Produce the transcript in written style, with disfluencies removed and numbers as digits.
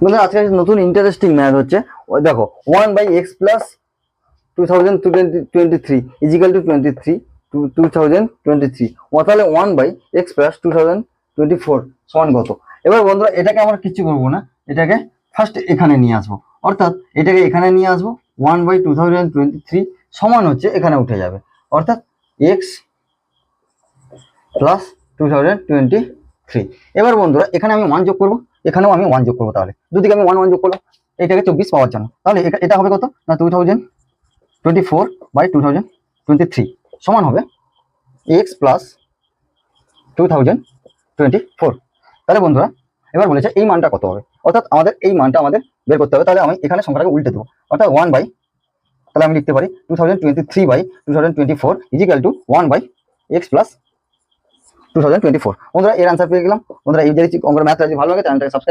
বন্ধুরা আজকে নতুন ইন্টারেস্টিং ম্যাথ হচ্ছে। ওই দেখো 1/x প্লাস 2023 ইজিক্যাল টু 2023 ও তাহলে 1/x প্লাস 2024 সমান কত। এবার বন্ধুরা এটাকে আমরা কিছু করবো না, এটাকে ফার্স্ট এখানে নিয়ে আসবো, অর্থাৎ এটাকে এখানে নিয়ে আসবো। 1/2023 সমান হচ্ছে এখানে উঠে যাবে, অর্থাৎ x প্লাস 2023। এবার বন্ধুরা এখানে আমি 1 যোগ করবো, এখানেও আমি 1 যোগ করবো, তাহলে দুদিকে আমি 1 যোগ করলাম এটাকে 24 পাওয়ার জন্য। তাহলে এটা হবে কত না 2024/2023 সমান হবে x প্লাস 2024। তাহলে বন্ধুরা এবার বলেছে এই মানটা কত হবে, অর্থাৎ আমাদের এই মানটা আমাদের বের করতে হবে। তাহলে আমি এখানে সংখ্যাটাকে উল্টে দেবো, অর্থাৎ তাহলে আমি লিখতে পারি 2023/2024 ইজিক্যাল টু 1/x প্লাস 2024। বন্ধুরা এর আনসার পেয়ে গেলাম। বন্ধুরা এই যদি অঙ্কের ম্যাথ ভালো লাগে চ্যানেলটাকে সাবস্ক্রাইব